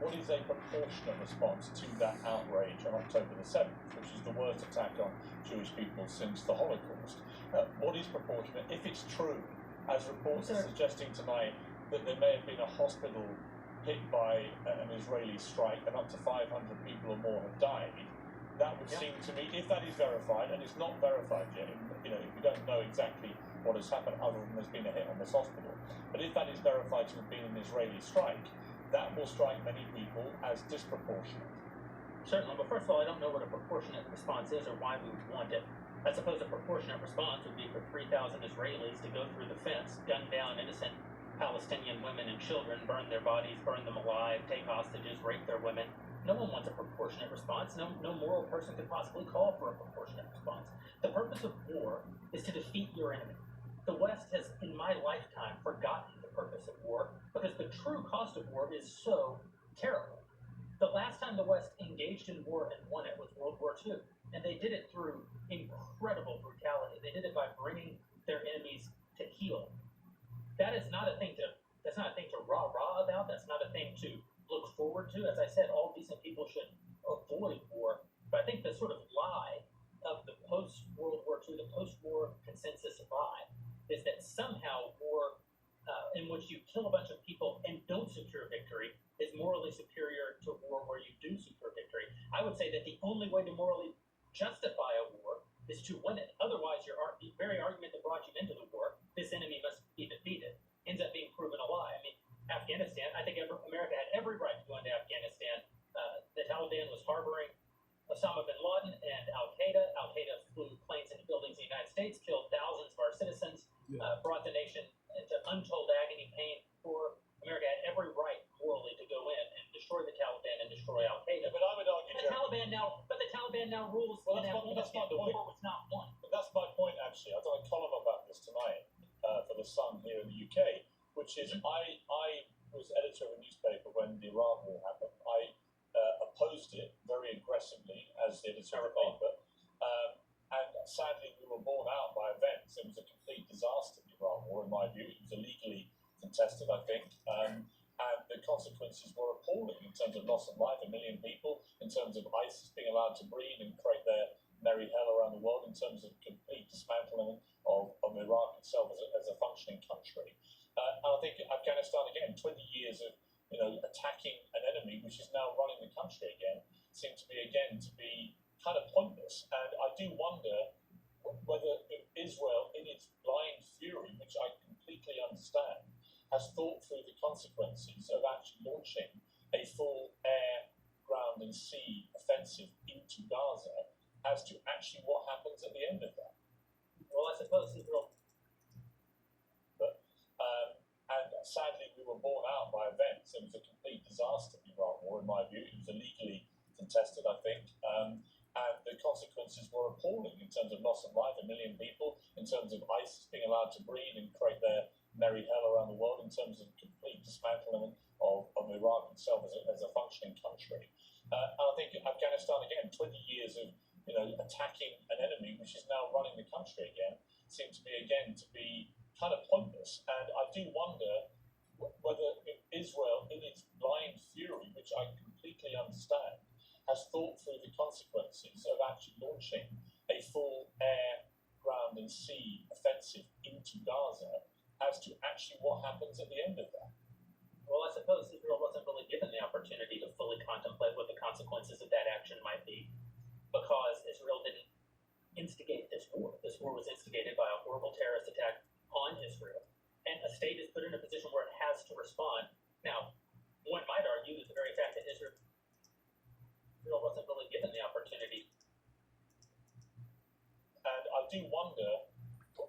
what is a proportionate response to that outrage on October the 7th, which is the worst attack on Jewish people since the Holocaust? What is proportionate? If it's true, as reports are suggesting tonight, that there may have been a hospital hit by an Israeli strike and up to 500 people or more have died, that would seem to me, if that is verified, and it's not verified yet, we don't know exactly what has happened other than there's been a hit on this hospital, but if that is verified to have been an Israeli strike, that will strike many people as disproportionate. Certainly, but first of all, I don't know what a proportionate response is or why we would want it. I suppose a proportionate response would be for 3,000 Israelis to go through the fence, gun down innocent Palestinian women and children, burn their bodies, burn them alive, take hostages, rape their women. No one wants a proportionate response. No moral person could possibly call for a proportionate response. The purpose of war is to defeat your enemy. The West has, in my lifetime, forgotten the purpose of war because the true cost of war is so terrible. The last time the West engaged in war and won it was World War II, and they did it through incredible brutality. They did it by bringing their enemies to heel. That's not a thing to rah-rah about. That's not a thing to look forward to. As I said, all decent people should avoid war. But I think the sort of lie of the post-World War II, the post-war consensus vibe, is that somehow war in which you kill a bunch of people and don't secure victory is morally superior to war where you do secure victory. I would say that the only way to morally justify a war is to win it. Otherwise, the very argument that brought you into the war, this enemy must be defeated, ends up being proven a lie. I mean, Afghanistan, I think America had every right to go into Afghanistan. The Taliban was harboring Osama bin Laden and Al-Qaeda. Al-Qaeda flew planes into buildings in the United States, killed thousands of our citizens, brought the nation into untold agony, pain. For America had every right morally to go in and destroy the Taliban and destroy Al-Qaeda. But I would argue, the Taliban now rules in Afghanistan. The war was not won. But that's my point, actually. I've done a column about this tonight for The Sun here in the UK, which is I was editor of a newspaper when the Iran war happened. I opposed it very aggressively as the editor of the paper. And sadly, we were borne out by events. It was a complete disaster, the Iran war, in my view. It was illegally contested, I think. And the consequences were appalling in terms of loss of life, 1 million people, in terms of ISIS being allowed to breed and create their merry hell around the world, in terms of complete dismantling of Iraq itself as a functioning country. And I think Afghanistan, again, 20 years of attacking an enemy which is now running the country again, seemed to be kind of pointless. And I do wonder whether Israel, in its blind fury, which I completely understand, has thought through the consequences of actually launching a full air, ground and sea offensive into Gaza as to actually what happens at the end of that. Well, I suppose Israel... And sadly, we were borne out by events. It was a complete disaster, the Iran war, in my view. It was illegally contested, I think. And the consequences were appalling in terms of loss of life, 1 million people, in terms of ISIS being allowed to breed and create their merry hell around the world, in terms of complete dismantling of Iraq itself as a functioning country. And I think Afghanistan, again, 20 years of attacking an enemy which is now running the country again, seems to be kind of pointless. And I do wonder whether Israel, in its blind fury, which I completely understand, has thought through the consequences of actually launching a full air, ground and sea offensive into Gaza as to actually what happens at the end of that. Well, I suppose Israel wasn't really given the opportunity to fully contemplate what the consequences of that action might be, because Israel didn't instigate this war. This war was instigated by a horrible terrorist attack on Israel, and a state is put in a position where it has to respond. Now, one might argue that the very fact that Israel wasn't really given the opportunity. And I do wonder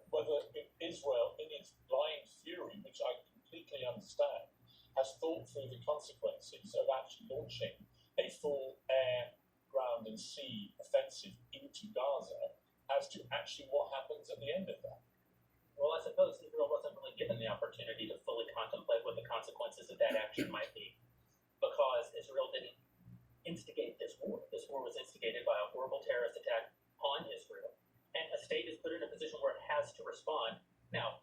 whether Israel, in its blind fury, which I completely understand, has thought through the consequences of actually launching a full air, ground and sea offensive into Gaza as to actually what happens at the end of that. Well, I suppose Israel wasn't really given the opportunity to fully contemplate what the consequences of that action might be, because Israel didn't instigate this war. This war was instigated by a horrible terrorist attack on Israel, and a state is put in a position where it has to respond. Now,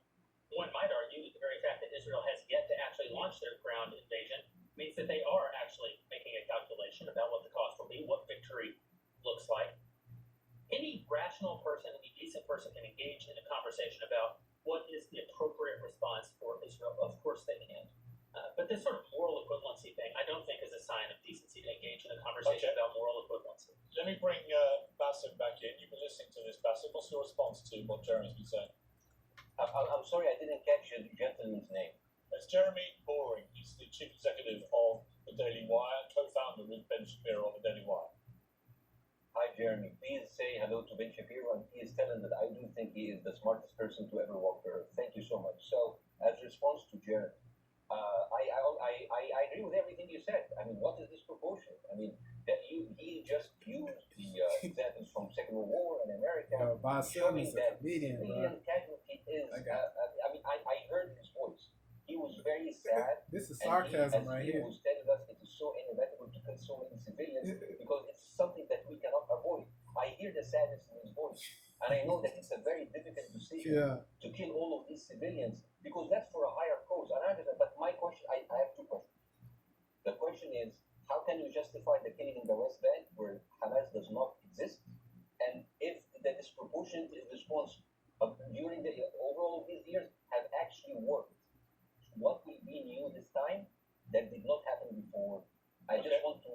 one might argue that the very fact that Israel has yet to actually launch their ground invasion means that they are actually equivalency thing, I don't think is a sign of decency to engage in a conversation Okay. about moral equivalency. Let me bring Bassem back in. You've been listening to this, Bassem. What's your response to what Jeremy's been saying? I'm sorry, I didn't catch the gentleman's name. It's Jeremy Boring. He's the chief executive of the Daily Wire, co-founder with Ben Shapiro on the Daily Wire. Hi, Jeremy. Please say hello to Ben Shapiro, and please tell him that I do think he is the smartest person to ever walk the earth. Thank you so much. So, as a response to Jeremy, I agree with everything you said. I mean, what is disproportionate? I mean, that he just used the examples from Second World War in America, Bassem showing is a that comedian, civilian casualty is. I mean, I heard his voice. He was very sad. This is sarcasm right he here. was telling us it is so inevitable to kill so many civilians because it's something that we cannot avoid. I hear the sadness in his voice, and I know that it's a very difficult decision to kill all of these civilians because that's for a higher cause. And I understand, but my question, I have two questions. The question is, how can you justify the killing in the West Bank where Hamas does not exist? And if the disproportionate response during the overall of these years have actually worked, what will be new this time that did not happen before? I just want to.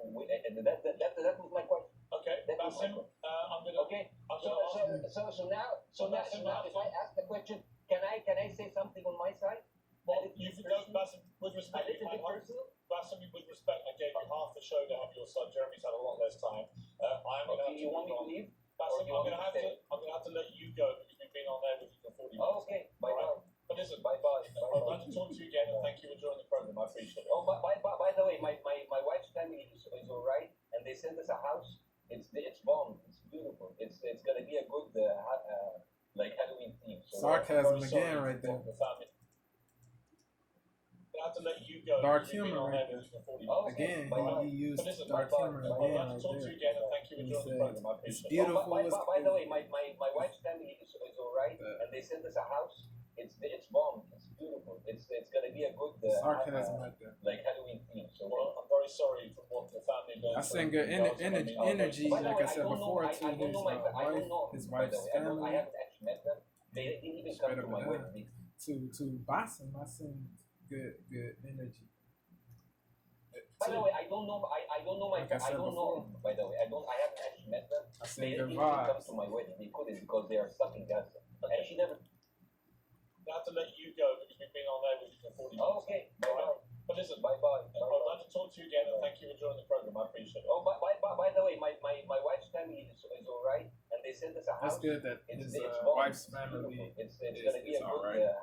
That was my question. Okay, Bassem, I'm gonna. Okay. I'm gonna ask. So now, if I ask the question, can I say something on my side? Well, you can go, Bassem, with A respect. little bit personal. Bassem, with respect, I gave you half the show to have your son. Jeremy's had a lot less time. I'm going to have to. You want me to leave? Bassem, you want me to stay? I'm going to have to let you go because we've been on there with you for 40 minutes. Oh, okay. Bye bye. But listen, Bye bye. I'd like to talk to you again, and thank you for joining the program. I appreciate it. Oh, by the way, my wife's family is all right, and they sent us a house. It's bomb. It's beautiful. It's gonna be a good like Halloween theme. So Sarcasm I'm very sorry again right for there. the family. I have to let you go. Dark because we've been humor on right there there. with you for 40 Oh, minutes. Again, Bye-bye. he used But listen, dark humor I'd again like to right talk to you there. again, and thank you for He joining the said, program. I it's appreciate it. beautiful. By the way, my wife's family is all right, and they sent us a house. It's bomb. It's beautiful. It's gonna be a good Sarcasm right there. like Halloween theme. So Well, I'm very sorry for what the family I learned. send good energy, By the like way, I said before, to his wife's I family, haven't actually met them. They didn't even come to my wedding. to Bassem. I send good energy. By the way, I don't know my Like I I said don't know. By the way, I haven't actually met them. I They send didn't good even come vibes. to my wedding. They couldn't because they are stuck in Gaza. And she never. I have to let you go because we've been on there with you for 40 minutes. Oh, okay. Bye bye. But listen, Bye bye. I'd like to talk to you again, and thank you for joining the program. I appreciate it. Oh, by the way, my wife's family is all right, and they sent us a house. That's good that his bomb. wife's It's family. beautiful. It's gonna be a it's good alright.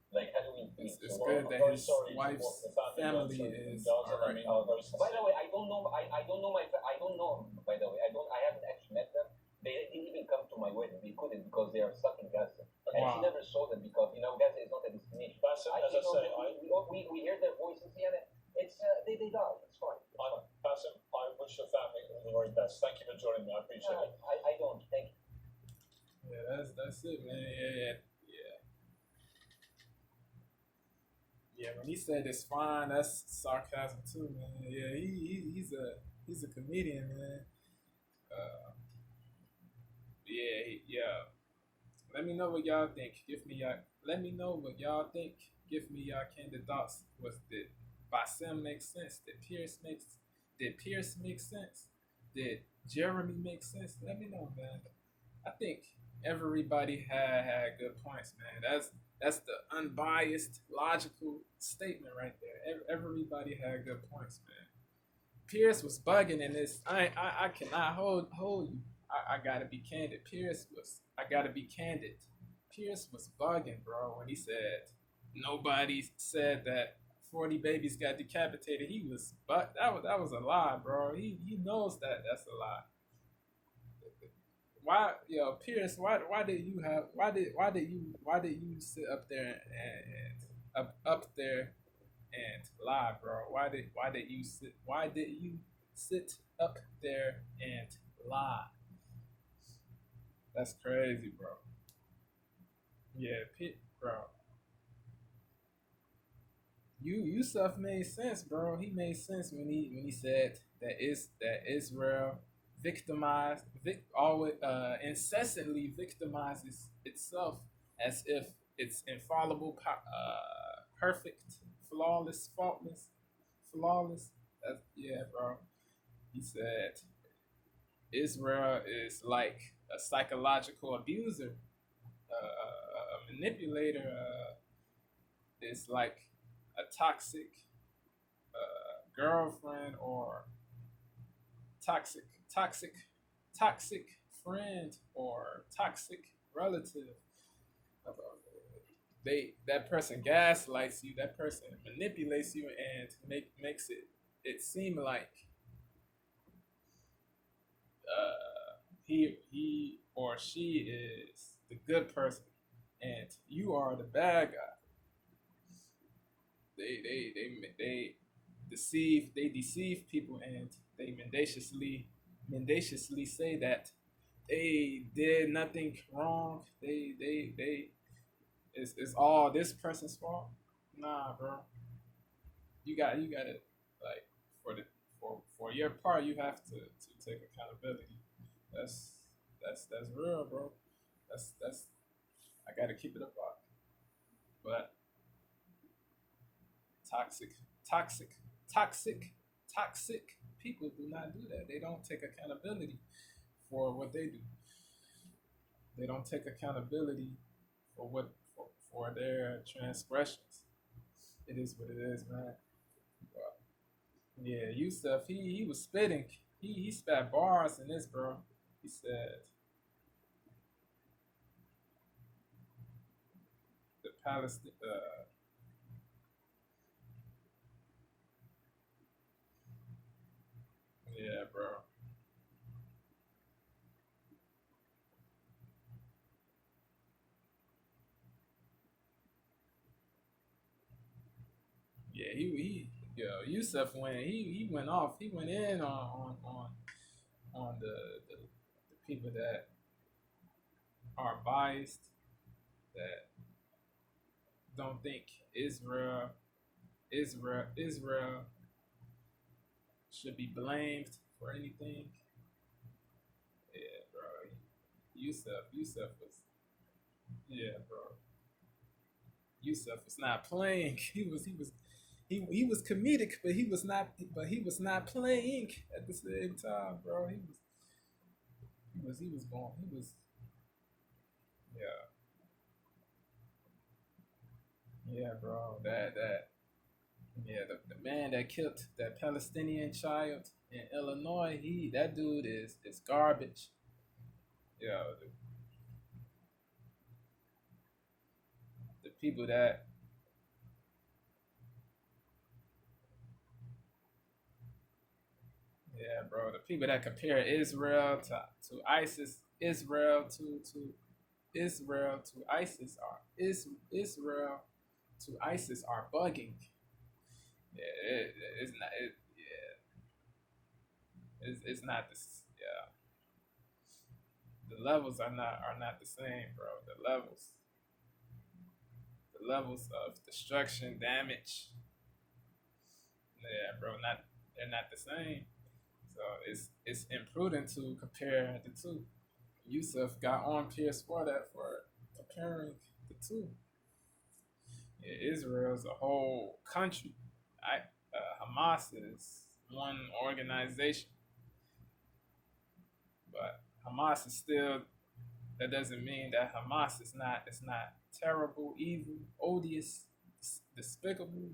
like Halloween theme. It's So, good I'm that very his sorry for wife's what the family family learned is in Gaza. I mean, I'm very By the sincere. way, I don't know. I don't know I don't know. By the way, I haven't actually met them. They didn't even come to my wedding. They couldn't because they are stuck in Gaza. And she never saw them because Gaza is not a destination. Bassem, as I say, we hear their voices here. It's they die. It's fine. Bassem, I wish your family all the very best. Thank you for joining me. I appreciate it. I don't. Thank you. Yeah, that's it, man. Yeah. Yeah, when he said it's fine, that's sarcasm too, man. Yeah, he's a comedian, man. Yeah. Let me know what y'all think. Let me know what y'all think. Give me y'all candid thoughts. Did Bassem make sense? Did Piers make sense? Did Jeremy make sense? Let me know, man. I think everybody had good points, man. That's the unbiased, logical statement right there. Everybody had good points, man. Piers was bugging in this. I cannot hold you. I gotta be candid. Piers was bugging, bro, when he said nobody said that 40 babies got decapitated. That was a lie, bro. He knows that that's a lie. Why, Piers? Why did you sit up there and up there and lie, bro? Why did you sit up there and lie? That's crazy, bro. Yeah, bro. Youssef made sense, bro. He made sense when he said that Israel incessantly victimizes itself as if it's infallible, perfect, flawless, faultless, flawless. That's, yeah, bro. He said Israel is like a psychological abuser, a manipulator. Is like a toxic girlfriend or toxic, toxic, toxic friend or toxic relative. That person gaslights you. That person manipulates you and makes it seem like he or she is the good person and you are the bad guy. They deceive people and they mendaciously say that they did nothing wrong. They it's all this person's fault. Nah, bro. You got it. Like for your part, you have to take accountability. That's real, bro. That's I gotta keep it up. But toxic people do not do that. They don't take accountability for what they do. They don't take accountability for their transgressions. It is what it is, man. Yeah, Youssef, he was spitting. He spat bars in this, bro. He said the Palestine yeah, bro. Yeah, Youssef he went off. He went in on the people that are biased, that don't think Israel should be blamed for anything. Yeah, bro. Youssef was yeah, bro. Youssef was not playing. He was comedic, but he was not playing at the same time, bro. He was going. He was yeah. Yeah, bro. Yeah, the man that killed that Palestinian child in Illinois, that dude is garbage. Yeah, the people that yeah, bro, the people that compare Israel to ISIS, Israel to ISIS Israel to ISIS are bugging. Yeah, it's not. It's not this. Yeah, the levels are not the same, bro. The levels of destruction, damage. Yeah, bro. They're not the same. So it's imprudent to compare the two. Youssef got on Piers for that, for comparing the two. Yeah, Israel is a whole country. Hamas is one organization, but Hamas is still. That doesn't mean that Hamas is not. It's not terrible, evil, odious, despicable,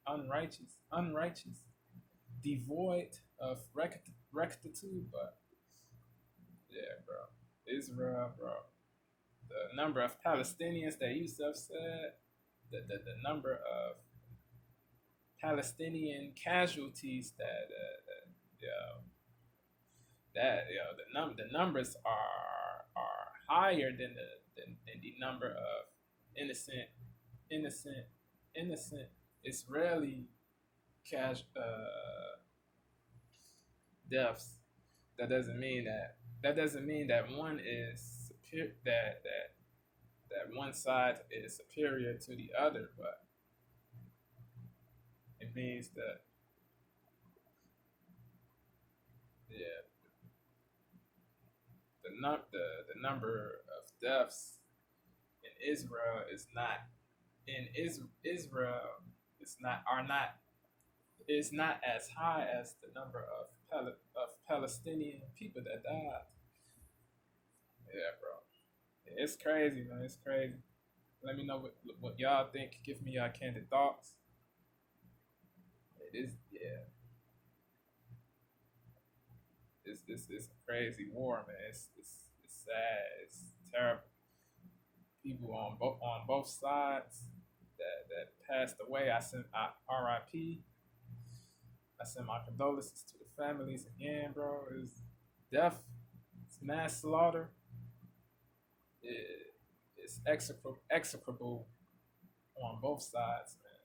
unrighteous, devoid of rectitude. But yeah, bro, Israel, bro. The number of Palestinians that Youssef said, the number of Palestinian casualties the numbers are higher than the number of innocent innocent Israeli deaths. That doesn't mean that one is that one side is superior to the other, but it means that yeah, the number of deaths in Israel is not in Israel is not are not is not as high as the number of Palestinian people that died. Yeah, bro. It's crazy, man. It's crazy. Let me know what y'all think. Give me y'all candid thoughts. It is, yeah. It's a crazy war, man. It's sad. It's terrible. People on both sides that passed away. I sent R.I.P. I send my condolences to the families again, bro. It's death. It's mass slaughter. It's execrable on both sides, man.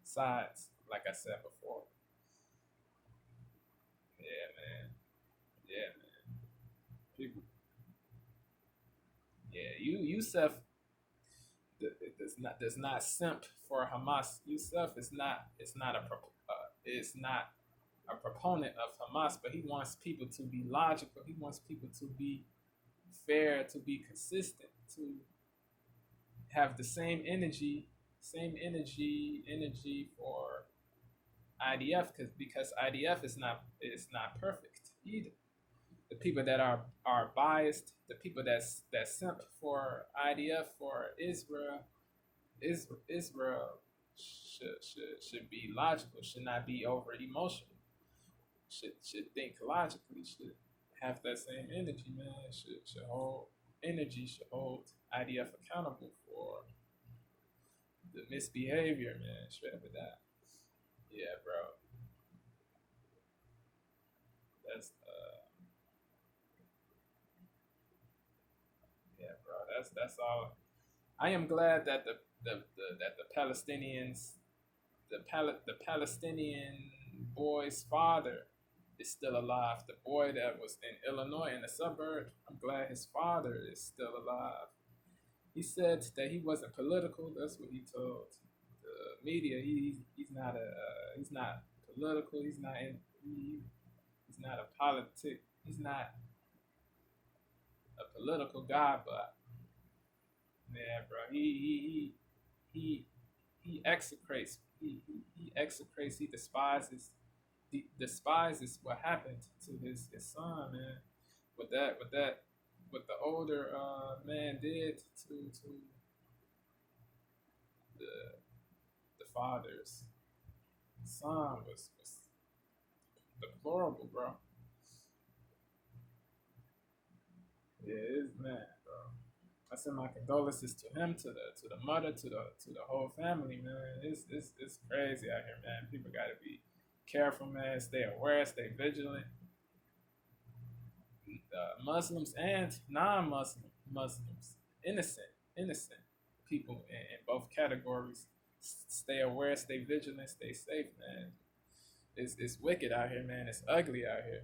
Sides, like I said before. Yeah, man. Yeah, man. People. Yeah, Youssef does not simp for Hamas. Youssef is not a proponent of Hamas, but he wants people to be logical. He wants people to be fair, to be consistent, to have the same energy for IDF, because IDF is not perfect either. The people that are biased, the people that simp for IDF, for Israel should be logical, should not be over emotional, should think logically, should have that same energy, man. Should hold IDF accountable for the misbehavior, man. Straight up with that. Yeah, bro. That's yeah, bro. That's all. I am glad that the Palestinians, the Palestinian boy's father is still alive. The boy that was in Illinois in the suburb, I'm glad his father is still alive. He said that he wasn't political. That's what he told the media. He's not political. He's not a politic. He's not a political guy, but yeah, bro, he execrates. He execrates. He despises what happened to his son, man. What the older man did to the father's son was deplorable, bro. Yeah, it is, man, bro. I send my condolences to him, to the mother, to the whole family, man. It's crazy out here, man. People gotta be careful, man. Stay aware, stay vigilant. Muslims and non-Muslims, innocent people in both categories. Stay aware, stay vigilant, stay safe, man. It's wicked out here, man. It's ugly out here.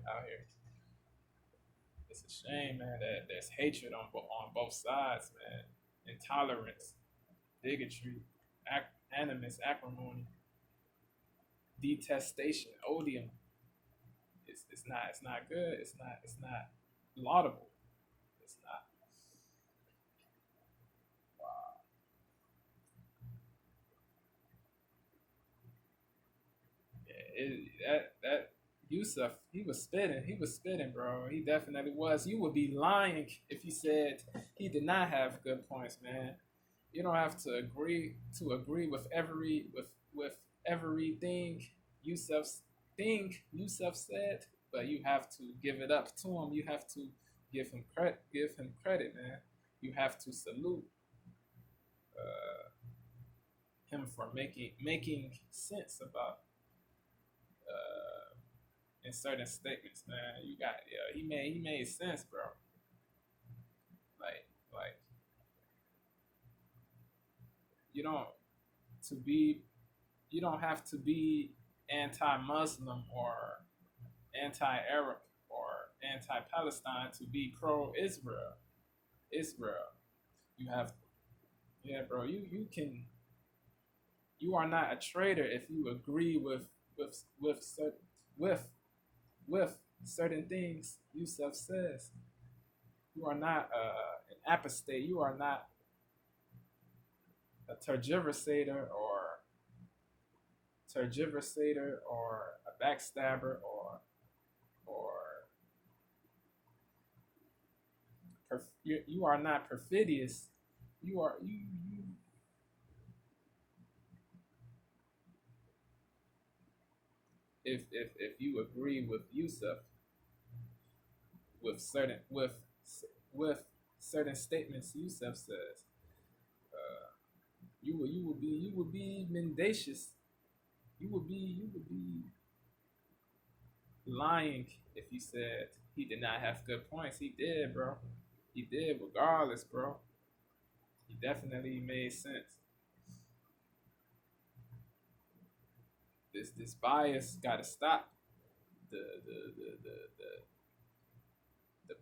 It's a shame, man, that there's hatred on both sides, man. Intolerance, bigotry, animus, acrimony, detestation, odium. It's not good. It's not laudable. It's not. Wow. Yeah, that Youssef, he was spitting, bro. He definitely was. You would be lying if you said he did not have good points, man. You don't have to agree with everything Youssef said, but you have to give it up to him. You have to give him credit, man. You have to salute him for making sense about in certain statements, man. He made sense, bro. Like you don't have to be anti-Muslim or anti-Arab or anti-Palestine to be pro-Israel. You have, yeah, bro. You are not a traitor if you agree with certain things Youssef says. You are not an apostate. You are not a tergiversator or tergiversator or a backstabber or you are not perfidious. You are you. If you agree with Youssef with certain statements Youssef says, you would be mendacious. You would be lying if you said he did not have good points. He did, bro. He did, regardless, bro. He definitely made sense. This bias got to stop. The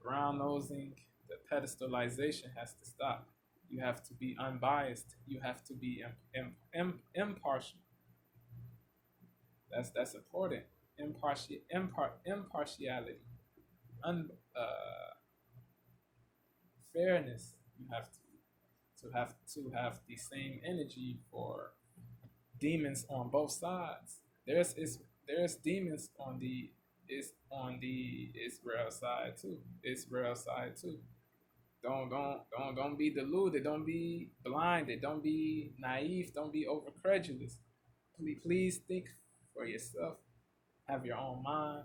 brown nosing, the pedestalization has to stop. You have to be unbiased. You have to be impartial. That's important. Impartiality, fairness. You have to have the same energy for demons on both sides. There's demons on the Israel side too. Israel side too. Don't be deluded. Don't be blinded. Don't be naive. Don't be overcredulous. Please think for yourself. Have your own mind.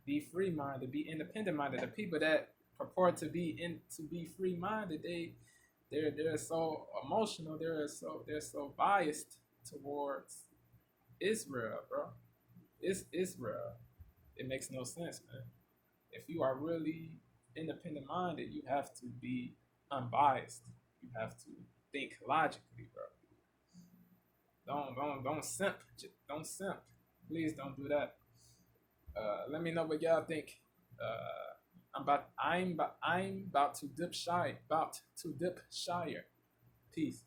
Be free minded. Be independent minded. The people that purport to be free minded, they're so emotional. They're so biased towards Israel, bro. It's Israel. It makes no sense, man. If you are really independent minded, you have to be unbiased. You have to think logically, bro. Don't simp. Don't simp. Please don't do that. Let me know what y'all think. I'm about to dip shy. Peace.